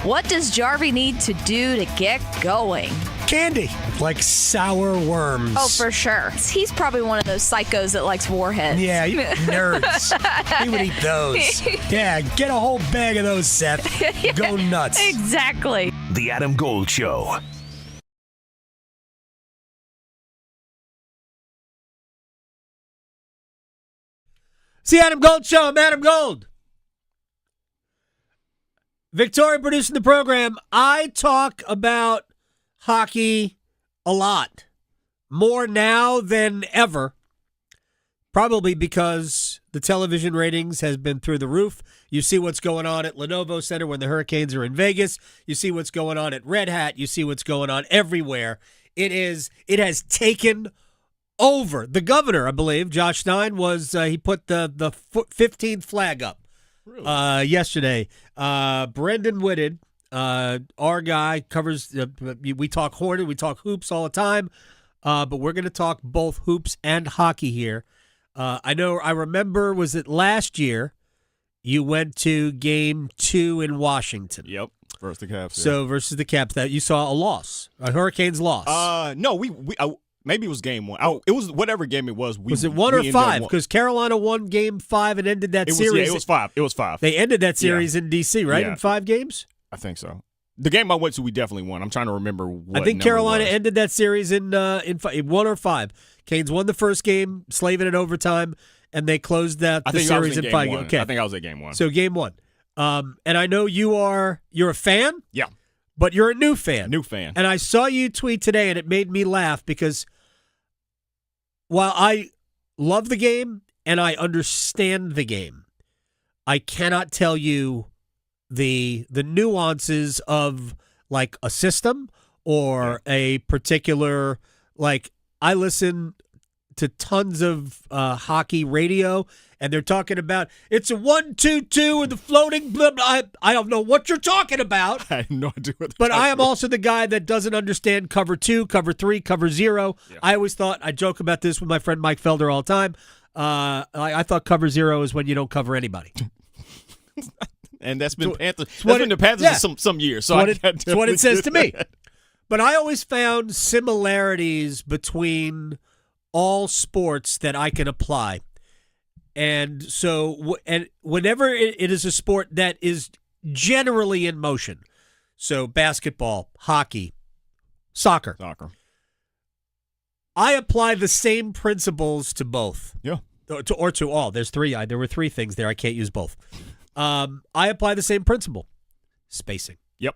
What does Jarvie need to do to get going? Candy, like sour worms. Oh, for sure. He's probably one of those psychos that likes warheads. Yeah, nerds. He would eat those. Yeah, get a whole bag of those, Seth. Go nuts. Exactly. The Adam Gold Show. It's the Adam Gold Show. I'm Adam Gold. Victoria producing the program. I talk about hockey a lot. More now than ever. Probably because the television ratings has been through the roof. You see what's going on at Lenovo Center when the Hurricanes are in Vegas. You see what's going on at Red Hat. You see what's going on everywhere. It has taken over. The governor, I believe, Josh Stein, he put the 15th flag up yesterday. Brendan Whitted, our guy, covers. We talk Hornet, we talk hoops all the time, but we're going to talk both hoops and hockey here. I remember, was it last year you went to Game 2 in Washington? Yep, versus the Caps. Yeah. So versus the Caps, that you saw a loss, a Hurricanes loss. No, maybe it was Game 1. It was whatever game it was. Was it 1 or 5? Because Carolina won Game 5 and ended that series. Yeah, it was 5. It was 5. They ended that series in D.C., right? Yeah. In 5 games? I think so. The game I went to, we definitely won. I'm trying to remember what. I think Carolina ended that series in 1 or 5. Canes won the first game, slaving in overtime, and they closed the series in 5 games. Okay. I think I was at Game 1. So Game 1. And I know you're a fan? Yeah. But you're a new fan. New fan. And I saw you tweet today, and it made me laugh because while I love the game and I understand the game, I cannot tell you the nuances of like a system or a particular, like, I listen to tons of hockey radio, and they're talking about it's a 1-2-2 and the floating blah, blah. I don't know what you're talking about. I have no idea what. But I am also the guy that doesn't understand cover 2, cover 3, cover 0. Yeah. I always thought, I joke about this with my friend Mike Felder all the time. I thought cover 0 is when you don't cover anybody. And that's been Panthers. That's been the Panthers for some years. So that's what it says to me. But I always found similarities between all sports that I can apply. And so whenever it is a sport that is generally in motion, so basketball, hockey, soccer, I apply the same principles to both. Yeah. Or to all. There were 3 things there. I can't use both. I apply the same principle. Spacing. Yep.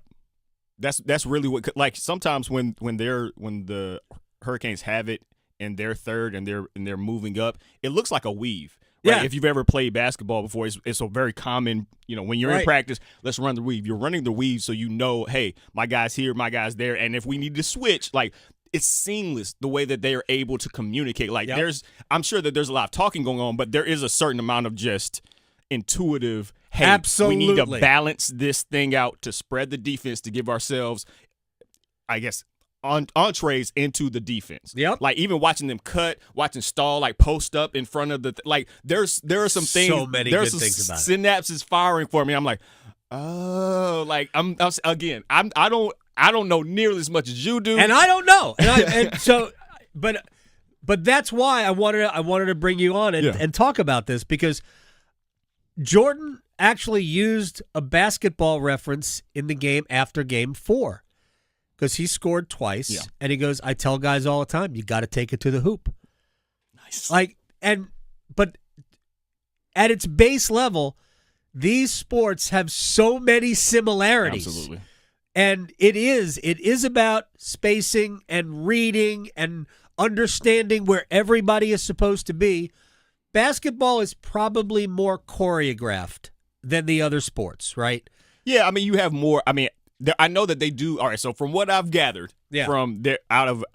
That's really what, like, sometimes when the Hurricanes have it in their third and they're moving up, it looks like a weave. Right? Yeah. If you've ever played basketball before, it's a very common, when you're in practice, let's run the weave. You're running the weave so you know, hey, my guy's here, my guy's there, and if we need to switch, like, it's seamless the way that they are able to communicate. Like, I'm sure that there's a lot of talking going on, but there is a certain amount of just intuitive, hey, absolutely, we need to balance this thing out to spread the defense to give ourselves, I guess, entrees into the defense. Yep. Like, even watching them watching Stahl, like, post up in front of there are some things. So many good things about it. Synapses firing for me. I'm like, oh, like, I don't know nearly as much as you do, and I don't know, but that's why I wanted to bring you on and talk about this, because Jordan actually used a basketball reference in the game after Game 4 because he scored twice, and he goes, I tell guys all the time, you got to take it to the hoop. Nice. But at its base level, these sports have so many similarities. Absolutely. And it is about spacing and reading and understanding where everybody is supposed to be. Basketball is probably more choreographed than the other sports, right? Yeah, I mean, you have more. I mean, I know that they do. All right, so from what I've gathered from there, out of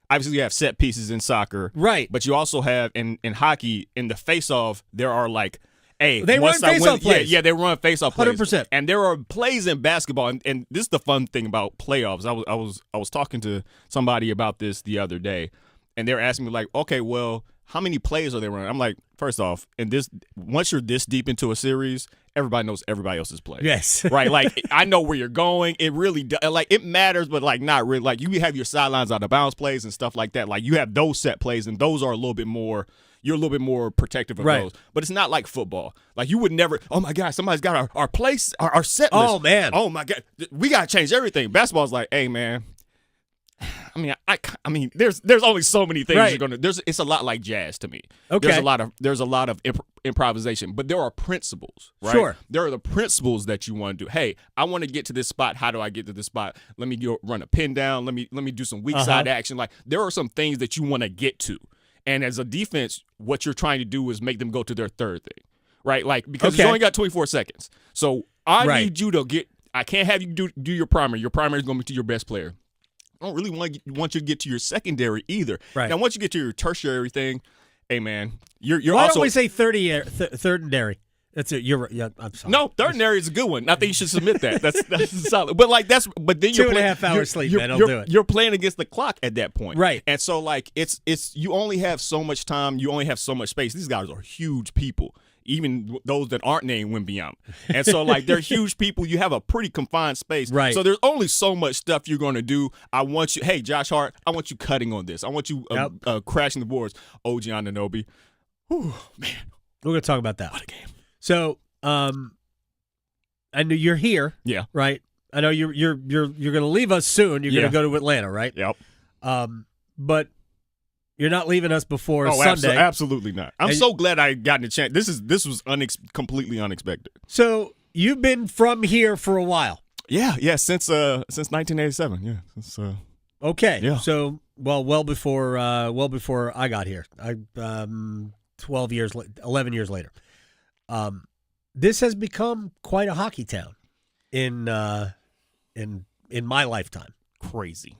obviously you have set pieces in soccer, right? But you also have in hockey, in the face-off, there are like, hey, they run face-off plays. Yeah, they run face-off plays. 100%. And there are plays in basketball, and this is the fun thing about playoffs. I was talking to somebody about this the other day, and they're asking me like, okay, well, how many plays are they running? I'm like, first off, once you're this deep into a series, everybody knows everybody else's play. Yes. Right? Like, I know where you're going. It really like it matters, but like not really. Like, you have your sidelines out of bounds plays and stuff like that. Like, you have those set plays, and those are a little bit more. You're a little bit more protective of those. But it's not like football. Like, you would never, oh, my God, somebody's got our place, our set list. Oh, man. Oh, my God. We got to change everything. Basketball's like, hey, man. I mean, there's only so many things you're going to – it's a lot like jazz to me. Okay. There's a lot of improvisation. But there are principles, right? Sure. There are the principles that you want to do. Hey, I want to get to this spot. How do I get to this spot? Let me run a pin down. Let me do some weak side action. Like, there are some things that you want to get to. And as a defense, what you're trying to do is make them go to their third thing, right? Like, because you only got 24 seconds. So I need you to I can't have you do your primary. Your primary is going to be to your best player. I don't really want you to get to your secondary either. Right. Now, once you get to your tertiary thing, hey, man, you're Why also – don't we say thirdary? That's it. I'm sorry. No, thirdary is a good one. I think you should submit that. That's solid. But then you're 2.5 hours sleep, man. I'll do it. You're playing against the clock at that point, right? And so like it's you only have so much time. You only have so much space. These guys are huge people, even those that aren't named Wembanyama. And so like they're huge people. You have a pretty confined space, right? So there's only so much stuff you're going to do. I want you, hey Josh Hart, I want you cutting on this. I want you crashing the boards. OG Anunoby, whew, man, we're gonna talk about that. What a game. So, I know you're here. Yeah. Right. I know you're going to leave us soon. You're going to go to Atlanta, right? Yep. But you're not leaving us before Sunday. Absolutely not. I'm so glad I got a chance. This was completely unexpected. So you've been from here for a while. Yeah. Since 1987. Yeah. Okay. Yeah. So well before I got here. 11 years later. This has become quite a hockey town in my lifetime. Crazy.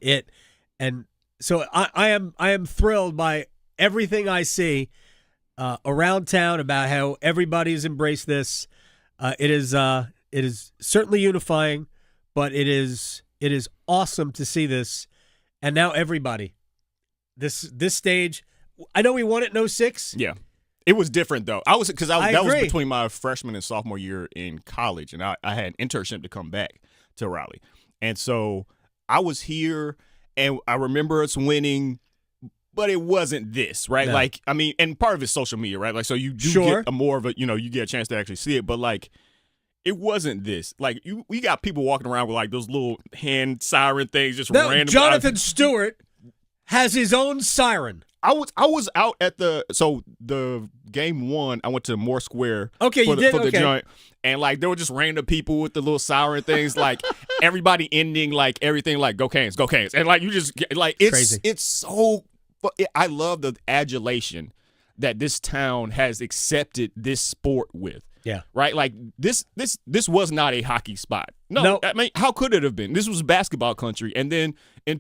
So I am thrilled by everything I see around town about how everybody's embraced this. It is certainly unifying, but it is awesome to see this, and now everybody this stage. I know we won it in 06. Yeah. It was different though. That was between my freshman and sophomore year in college, and I had an internship to come back to Raleigh, and so I was here, and I remember us winning, but it wasn't this, right? No. Like, I mean, and part of it's social media, right? Like, so you do get a more of a, you get a chance to actually see it, but like, it wasn't this. Like, we got people walking around with like those little hand siren things, just random. Jonathan Stewart has his own siren. I was out at the game one. I went to Moore Square. Okay, for the joint, and like there were just random people with the little siren things, like everybody ending like everything like go Canes, and like you just like it's crazy. It's so. I love the adulation that this town has accepted this sport with. Yeah. Right. Like this was not a hockey spot. No. I mean, how could it have been? This was basketball country, and then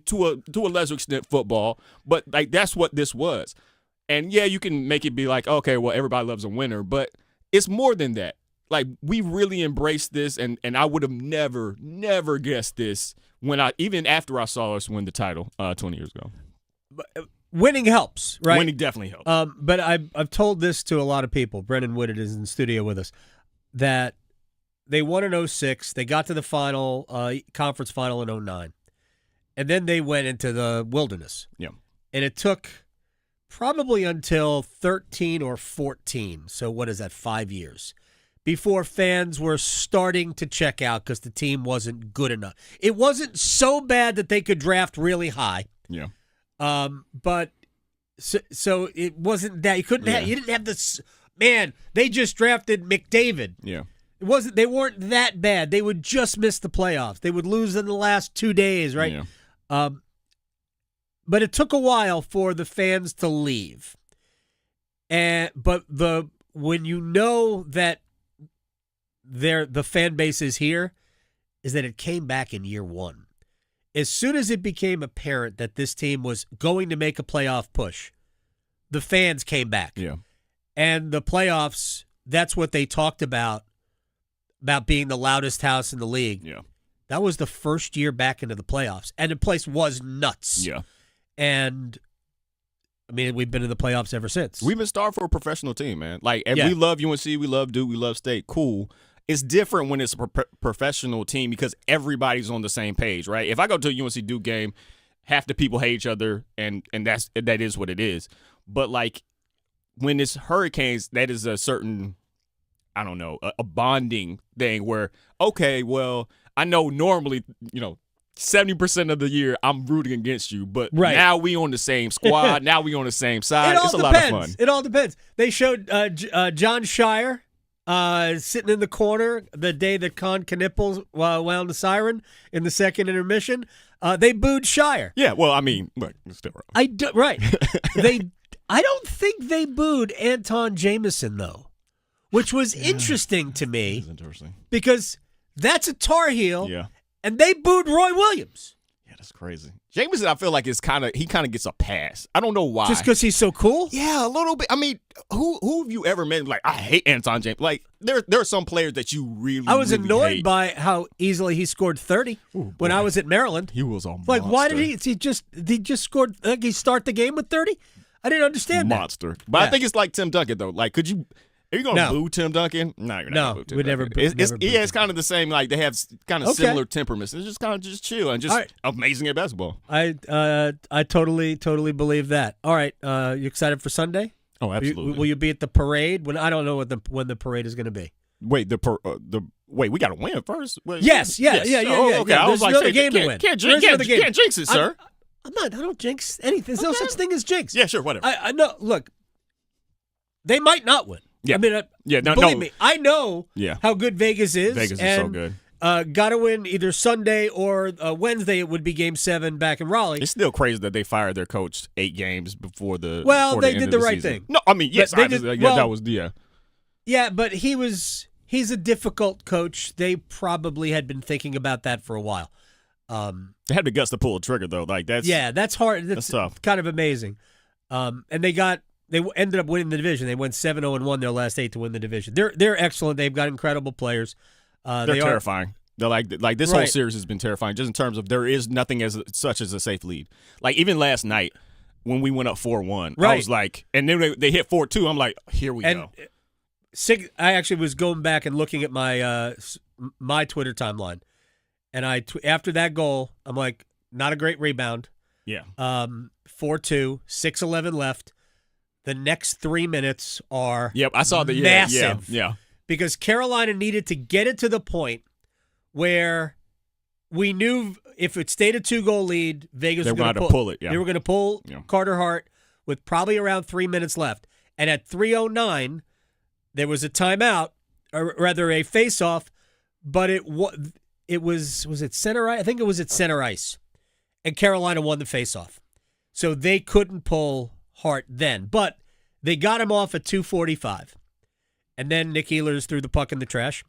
to a lesser extent football. But like that's what this was. And yeah, you can make it be like, okay, well, everybody loves a winner, but it's more than that. Like we really embraced this, and I would have never guessed this even after I saw us win the title 20 years ago. But, winning helps, right? Winning definitely helps. But I've told this to a lot of people. Brendan Woodard is in the studio with us. That they won in 06. They got to the final conference final in 09. And then they went into the wilderness. Yeah. And it took probably until 13 or 14. So what is that, 5 years, before fans were starting to check out because the team wasn't good enough. It wasn't so bad that they could draft really high. Yeah. But so it wasn't that you didn't have this, man, they just drafted McDavid. Yeah. They weren't that bad. They would just miss the playoffs. They would lose in the last 2 days, right? Yeah. But it took a while for the fans to leave. But when you know that the fan base is here, is that it came back in year one. As soon as it became apparent that this team was going to make a playoff push, the fans came back. Yeah. And the playoffs, that's what they talked about being the loudest house in the league. Yeah. That was the first year back into the playoffs, and the place was nuts. Yeah. And I mean, we've been in the playoffs ever since. We've been starved for a professional team, man. Like, and Yeah. we love UNC, we love Duke, we love State. Cool. It's different when it's a professional team because everybody's on the same page, right? If I go to a UNC Duke game, half the people hate each other, and that is what it is. But like when it's Hurricanes, that is a certain, I don't know, a bonding thing where, okay, well, I know normally, 70% of the year I'm rooting against you, but now we on the same squad. Now we on the same side. It's a lot of fun. It all depends. They showed John Shire sitting in the corner the day that Con Knipples wound the siren in the second intermission. They booed Shire. Yeah, well, I mean, look, it's still wrong. Right. I don't think they booed Anton Jameson, though, which was interesting to me. That's interesting. Because that's a Tar Heel. Yeah. And they booed Roy Williams. Yeah, that's crazy. Jameson, I feel like he kind of gets a pass. I don't know why. Just because he's so cool? Yeah, a little bit. I mean, who have you ever met? Like, I hate Anton Jameson. Like, there are some players that you really. I was really annoyed hate. by how easily he scored 30 when I was at Maryland. He was a like, monster. why did he just scored? Like, he start the game with 30? I didn't understand monster. But I think it's like Tim Duncan though. Like, are you gonna boo Tim Duncan? No, you're not. Gonna boo Tim we'd Duncan. never. It's kind of the same. Like they have kind of similar temperaments. It's just kind of just chill and just amazing at basketball. I totally believe that. All right, you excited for Sunday? Oh, absolutely. Will you be at the parade? I don't know when the parade is going to be. Wait, we got to win first. Wait, Yes. Yeah. Okay, I was There's another game to win. Can't jinx it, sir. I don't jinx anything. There's no such thing as jinx. Yeah, sure, whatever. I know. Look, they might not win. Yeah. I mean, believe me, I know how good Vegas is. Vegas is so good. Got to win either Sunday or Wednesday. It would be Game 7 back in Raleigh. It's still crazy that they fired their coach 8 games before the. Well, before they the did end the of right season. thing. No, I mean yes, that was Yeah, but he's a difficult coach. They probably had been thinking about that for a while. They had the guts to pull a trigger though. Like that's hard. That's tough. Kind of amazing. And they ended up winning the division. They went 7-0-1 their last 8 to win the division. They're excellent. They've got incredible players. They're terrifying. They're like this whole series has been terrifying just in terms of there is nothing as such as a safe lead. Like even last night when we went up 4-1, I was like, and then they hit 4-2. I'm like, here we go. I actually was going back and looking at my my Twitter timeline, and after that goal, I'm like, not a great rebound. Yeah. 4-2, 6:11 left. The next 3 minutes are I saw the massive. Yeah. Because Carolina needed to get it to the point where we knew if it stayed a 2-goal lead, Vegas was going to pull it. Yeah. They were going to pull Carter Hart with probably around 3 minutes left. And at 3:09, there was a timeout, or rather a face-off, but it was it center ice? I think it was at center ice. And Carolina won the face-off. So they couldn't pull Hart then. But they got him off at 2:45. And then Nick Ehlers threw the puck in the trash.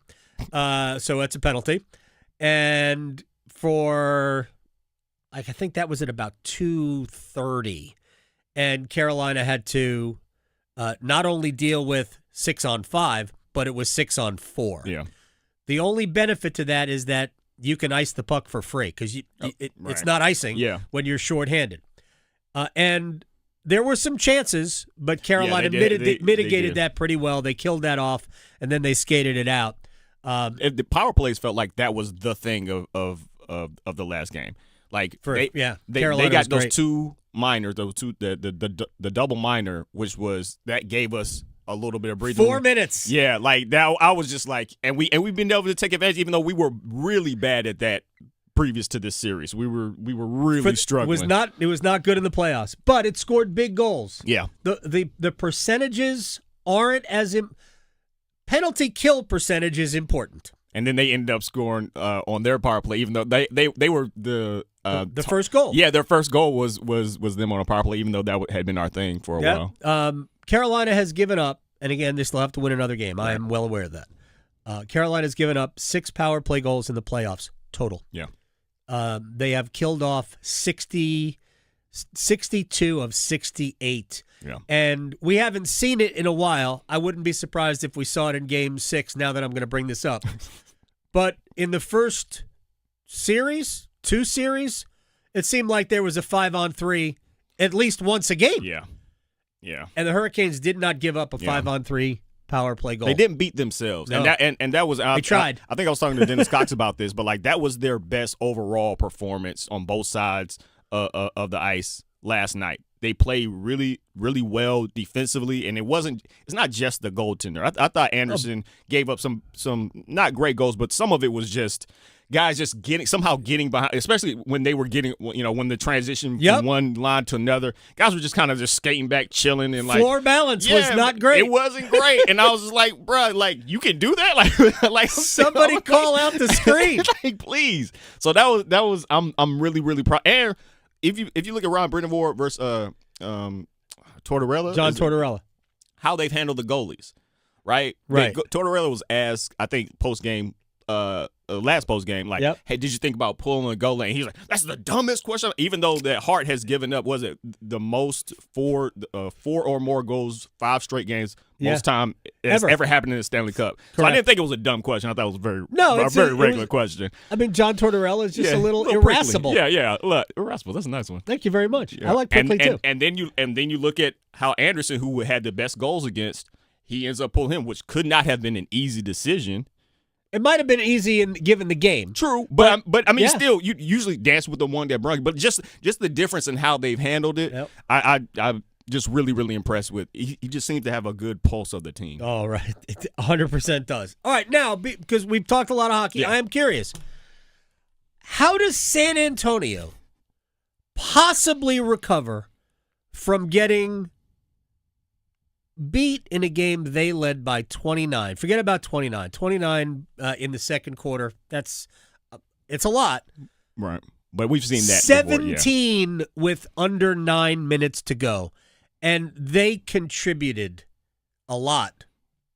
So that's a penalty. And I think that was at about 2:30. And Carolina had to not only deal with 6-on-5, but it was 6-on-4. Yeah. The only benefit to that is that you can ice the puck for free because it's not icing when you're shorthanded. And there were some chances, but Carolina mitigated that pretty well. They killed that off, and then they skated it out. The power plays felt like that was the thing of the last game. Like they got those great. 2 minors, the double minor, which that gave us a little bit of breathing 4 minutes. Yeah, like that. I was just like, and we've been able to take advantage, even though we were really bad at that previous to this series. We were really struggling. It was not good in the playoffs, but it scored big goals. Yeah. The percentages aren't as penalty kill percentage is important. And then they ended up scoring on their power play, even though they were the first goal. Yeah, their first goal was them on a power play, even though that had been our thing for a while. Carolina has given up, and again, they still have to win another game. I am well aware of that. Carolina has given up 6 power play goals in the playoffs total. Yeah. They have killed off 62 of 68. Yeah. And we haven't seen it in a while. I wouldn't be surprised if we saw it in Game 6 now that I'm going to bring this up. But in the first 2 series, it seemed like there was a 5-on-3 at least once a game. Yeah. Yeah. And the Hurricanes did not give up a 5-on-3 power play goal. They didn't beat themselves. No. And that was They tried. I think I was talking to Dennis Cox about this, but like that was their best overall performance on both sides of the ice last night. They played really, really well defensively, and it's not just the goaltender. I thought Anderson gave up some not great goals, but some of it was just guys just getting behind, especially when they were getting, when the transition from one line to another, guys were just kind of just skating back, chilling, and like floor balance was not great. It wasn't great, and I was just like, bro, like you can do that, like somebody call out the screen, like please. So that was I'm really, really proud. And if you look at Ron Brind'Amour versus Tortorella, John Tortorella, how they've handled the goalies, right? Tortorella was asked, I think, last post game, like, hey, did you think about pulling a goal? And he's like, that's the dumbest question. Even though that Hart has given up, was it the most four or more goals, 5 straight games, most time it's ever happened in the Stanley Cup. Correct. So I didn't think it was a dumb question. I thought it was a very regular question. I mean, John Tortorella is just a little irascible. Prickly. Yeah. Look, irascible. That's a nice one. Thank you very much. Yeah. I like prickly too. And then you look at how Anderson, who had the best goals against, he ends up pulling him, which could not have been an easy decision. It might have been easy given the game. True, but I mean, still, you usually dance with the one that brung you. But just the difference in how they've handled it, I'm just really, really impressed with. He just seems to have a good pulse of the team. Oh, right. It 100% does. All right, now, because we've talked a lot of hockey, I am curious. How does San Antonio possibly recover from getting beat in a game they led by 29? Forget about 29. 29 in the second quarter. It's a lot. Right. But we've seen that 17 before, with under 9 minutes to go. And they contributed a lot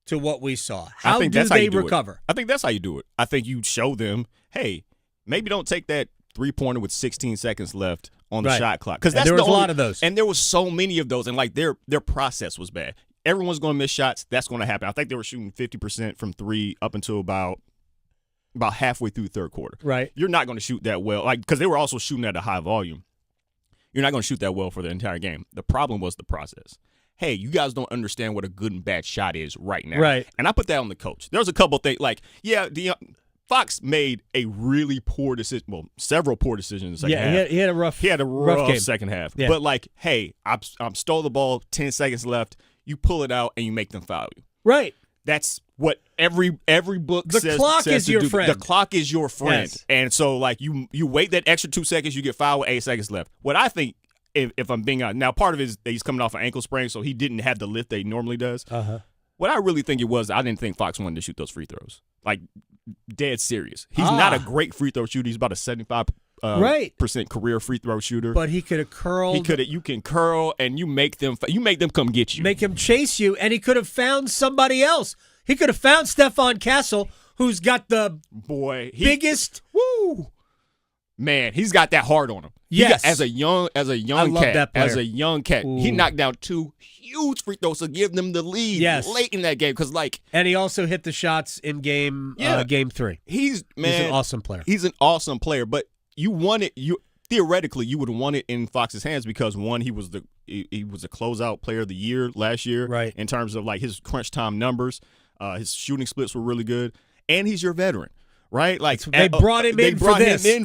to what we saw. How do they recover? I think that's how you do it. I think you show them, hey, maybe don't take that 3-pointer with 16 seconds left on the shot clock. Because there was a lot of those. And there was so many of those. And like their process was bad. Everyone's going to miss shots. That's going to happen. I think they were shooting 50% from 3 up until about halfway through the third quarter. Right. You're not going to shoot that well, like because they were also shooting at a high volume. You're not going to shoot that well for the entire game. The problem was the process. Hey, you guys don't understand what a good and bad shot is right now. Right. And I put that on the coach. There was a couple of things like, Fox made a really poor decision. Well, several poor decisions in the second half. He had a rough game. Second half. Yeah. But like, hey, I'm stole the ball, 10 seconds left. You pull it out and you make them foul you. Right. That's what every book says. The clock is your friend. The clock is your friend. Yes. And so like you wait that extra 2 seconds, you get fouled with 8 seconds left. What I think, if I'm being honest, now part of it is that he's coming off an ankle sprain, so he didn't have the lift that he normally does. Uh-huh. What I really think it was, I didn't think Fox wanted to shoot those free throws. Like, dead serious. He's not a great free throw shooter. He's about a 75% career free throw shooter. But he could have curled. You can curl, and you make them come get you. Make him chase you, and he could have found somebody else. He could have found Stefan Castle, who's got the biggest. Woo! Man, he's got that heart on him. Yes. As a young I love cat. that player. As a young cat. Ooh. He knocked down 2 huge free throws to give them the lead late in that game. And he also hit the shots in game 3. He's an awesome player. He's an awesome player, but theoretically you would want it in Fox's hands because one, he was a closeout player of the year last year, right? In terms of like his crunch time numbers, his shooting splits were really good, and he's your veteran, right? Like they brought him in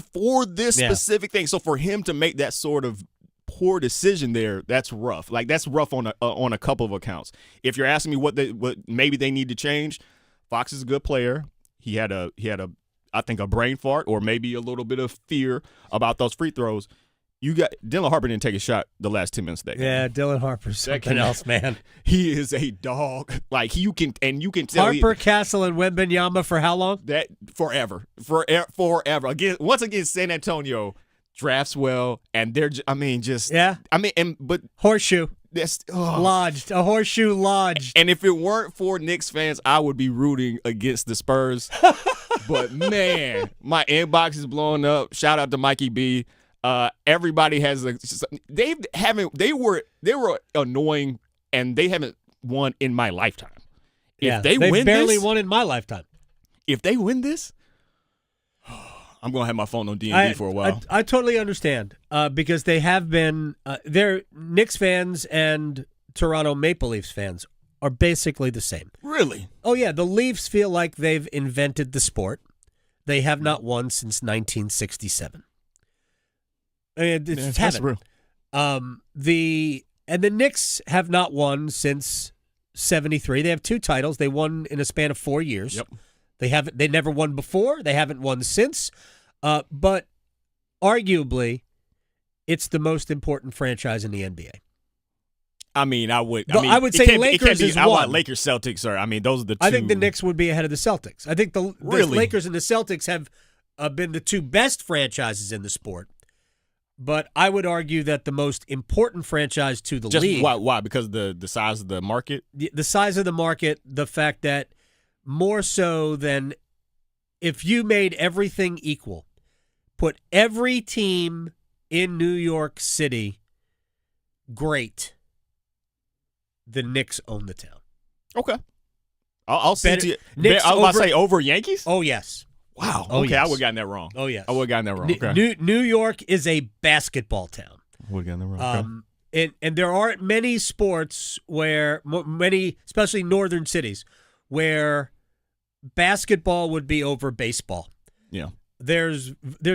for this specific thing. So for him to make that sort of poor decision there, that's rough. Like that's rough on a couple of accounts. If you're asking me what maybe they need to change, Fox is a good player. He had a I think a brain fart or maybe a little bit of fear about those free throws. You got Dylan Harper didn't take a shot the last 10 minutes of that game. Yeah, Dylan Harper's something else, man. He is a dog. Like you can tell Castle, and Wembanyama for how long? That forever. Once again, San Antonio drafts well, and they're but horseshoe. That's lodged. A horseshoe lodged. And if it weren't for Knicks fans, I would be rooting against the Spurs. But man, my inbox is blowing up. Shout out to Mikey B. Everybody has they were annoying, and they haven't won in my lifetime. They've barely won in my lifetime. If they win this, I'm gonna have my phone on D&D for a while. I totally understand because they have been they're Knicks fans and Toronto Maple Leafs fans are basically the same. Really? Oh, yeah. The Leafs feel like they've invented the sport. They have not won since 1967. That's real. The Knicks have not won since 73. They have 2 titles. They won in a span of 4 years. Yep. They never won before. They haven't won since. But arguably, it's the most important franchise in the NBA. I mean, I would say Lakers is one. Lakers, Celtics are. I mean, those are the two. I think the Knicks would be ahead of the Celtics. I think the Really? Lakers and the Celtics have been the 2 best franchises in the sport. But I would argue that the most important franchise to the league. Why? Because the size of the market? The size of the market, the fact that more so than if you made everything equal, put every team in New York City great, the Knicks own the town. Okay. I'll see Better- you. Knicks I was about to over- say over Yankees? Oh, yes. Wow. Oh, okay, yes. I would have gotten that wrong. Oh, yes. I would have gotten that wrong. Okay. New York is a basketball town. I would have gotten that wrong. Okay. And there aren't many sports where many, especially northern cities, where basketball would be over baseball. Yeah. There's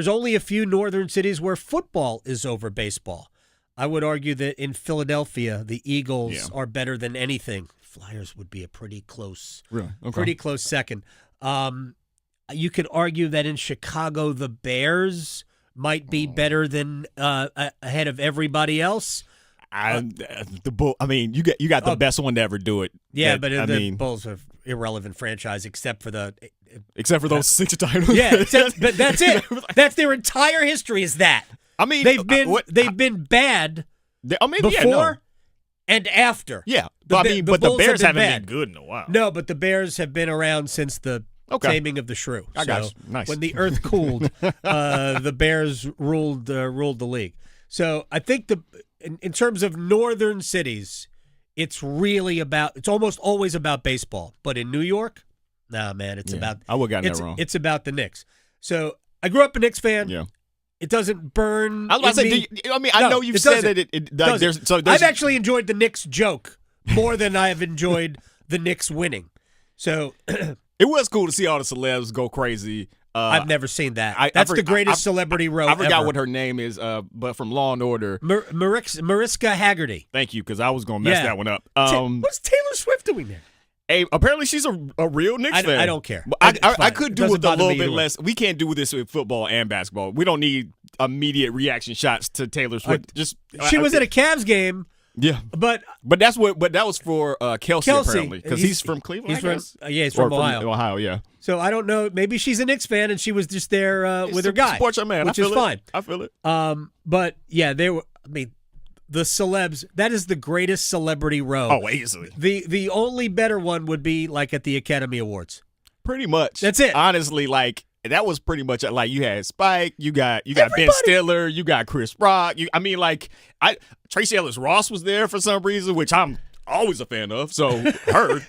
only a few northern cities where football is over baseball. I would argue that in Philadelphia, the Eagles are better than anything. Flyers would be a pretty close, pretty close second. You could argue that in Chicago, the Bears might be better than ahead of everybody else. I mean, you got the best one to ever do it. Yeah, but the Bulls are irrelevant franchise except for those 6 titles. Yeah, but that's it. That's their entire history. Is that? I mean, they've been bad before and after. Yeah, but the Bulls Bears have haven't been good in a while. No, but the Bears have been around since the taming of the shrew. I got you. Nice. When the earth cooled, the Bears ruled the league. So I think in terms of northern cities, it's almost always about baseball. But in New York, nah, man, I would have gotten that wrong. It's about the Knicks. So I grew up a Knicks fan. Yeah. It doesn't burn. I was about to say, I know you've said that I've actually enjoyed the Knicks joke more than I have enjoyed the Knicks winning. So it was cool to see all the celebs go crazy. I've never seen that. That's the greatest celebrity row I forgot ever. what her name is, but from Law and Order. Mariska Haggerty. Thank you, because I was going to mess that one up. What's Taylor Swift doing there? Hey, apparently she's a real Knicks fan. I don't care. I could do with a little bit either. less. We can't do this with football and basketball. We don't need immediate reaction shots to Taylor Swift. She was at a Cavs game. Yeah, but that was for Kelsey apparently, because he's from Cleveland. He's from Ohio. Ohio, yeah. So I don't know. Maybe she's a Knicks fan and she was just there with her guy. Sports her man, which is fine. I feel it. But yeah, they were. I mean, the celebs. That is the greatest celebrity row. Oh, easily. The only better one would be like at the Academy Awards. Pretty much. That's it. Honestly, like that was pretty much like you had Spike, you got Ben Stiller, you got Chris Rock. Tracy Ellis Ross was there for some reason, which I'm always a fan of. So heard.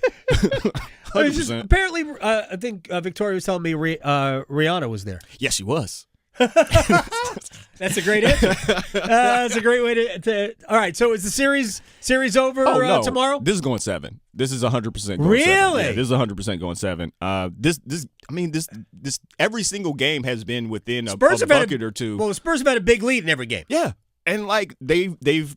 100%. Apparently, I think Victoria was telling me Rihanna was there. Yes, she was. That's a great answer. That's a great way to. All right, so is the series over no. tomorrow? This is going 7. This is 100% going really? 7. Yeah, this is 100% going 7. This every single game has been within a bucket or two. Well, the Spurs have had a big lead in every game. Yeah, and like they've.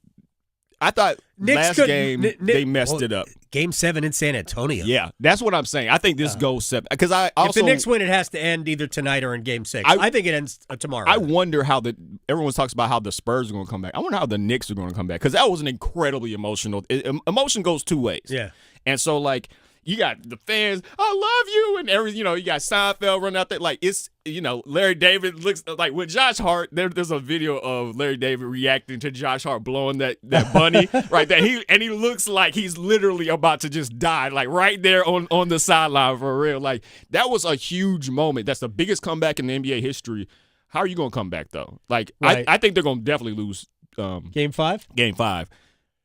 I thought Knicks they messed it up. Game 7 in San Antonio. Yeah, that's what I'm saying. I think this goes 7 because if the Knicks win, it has to end either tonight or in Game 6. I think it ends tomorrow. I wonder how everyone talks about how the Spurs are going to come back. I wonder how the Knicks are going to come back because that was an incredibly emotional. Emotion goes 2 ways. Yeah, and so like. You got the fans, I love you, and everything. You got Seinfeld running out there. Like, it's, Larry David looks like with Josh Hart, there's a video of Larry David reacting to Josh Hart blowing that bunny right there. He looks like he's literally about to just die, like right there on the sideline for real. Like, that was a huge moment. That's the biggest comeback in the NBA history. How are you going to come back, though? Like, right. I think they're going to definitely lose. Game 5? Game 5.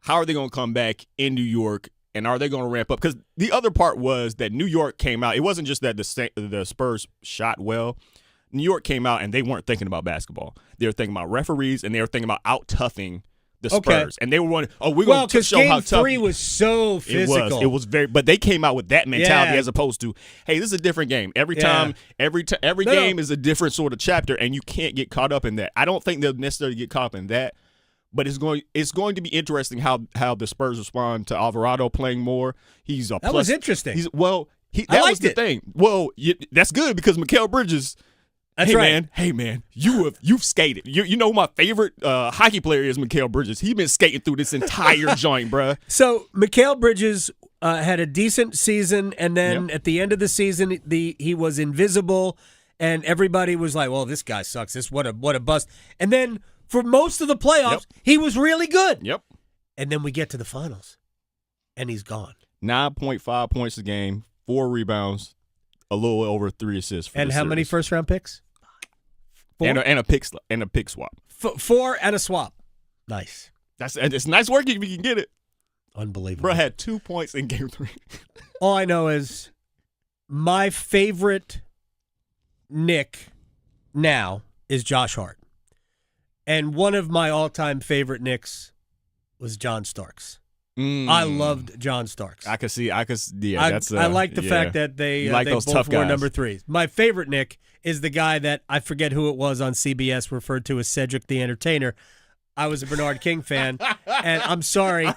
How are they going to come back in New York? And are they going to ramp up? Because the other part was that New York came out. It wasn't just that the Spurs shot well. New York came out, and they weren't thinking about basketball. They were thinking about referees, and they were thinking about out-toughing the Spurs, Okay. and they were running. Oh, we're going to show how Game tough. 3 was so physical. It was very, but they came out with that mentality Yeah. as opposed to, hey, this is a different game. Every Yeah. game is a different sort of chapter, and you can't get caught up in that. I don't think they'll necessarily get caught up in that, but it's going to be interesting how the Spurs respond to Alvarado playing more. He's a That was interesting. That I was liked the it. thing. Well, that's good because Mikal Bridges. That's hey right. man, you've skated. You know who my favorite hockey player is Mikal Bridges. He's been skating through this entire joint, bruh. So Mikal Bridges had a decent season, and then at the end of the season, he was invisible, and everybody was like, "Well, this guy sucks. What a bust." And then for most of the playoffs, he was really good. Yep. And then we get to the finals, and he's gone. 9.5 points a game, 4 rebounds, a little over 3 assists. And how many first-round picks? 4? And a pick swap. 4 and a swap. Nice. It's nice work if you can get it. Unbelievable. Bro had 2 points in game 3. All I know is my favorite Knick now is Josh Hart. And one of my all-time favorite Knicks was John Starks. I loved John Starks. I like the fact that they like those both tough wore guys. number 3s. My favorite Knick is the guy that I forget who it was on CBS referred to as Cedric the Entertainer. I was a Bernard King fan, and I'm sorry.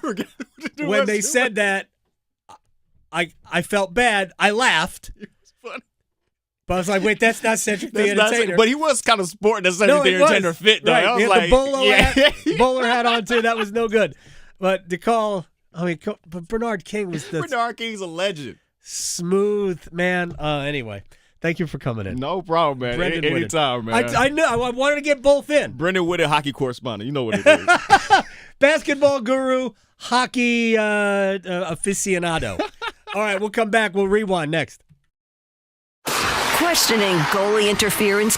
When they said that, I felt bad. I laughed. It was funny. But I was like, wait, that's not Cedric the Entertainer. But he was kind of sporting that Cedric the Entertainer fit, though. Right. I was He had like, the bowler hat on, too. That was no good. But but Bernard King was the Bernard King's a legend. smooth man. Anyway, thank you for coming in. No problem, man. Brendan Anytime, Whitted. man. I know. I wanted to get both in. Brendan Whitted, hockey correspondent. You know what it is. Basketball guru, hockey aficionado. All right, we'll come back. We'll rewind next. Questioning goalie interference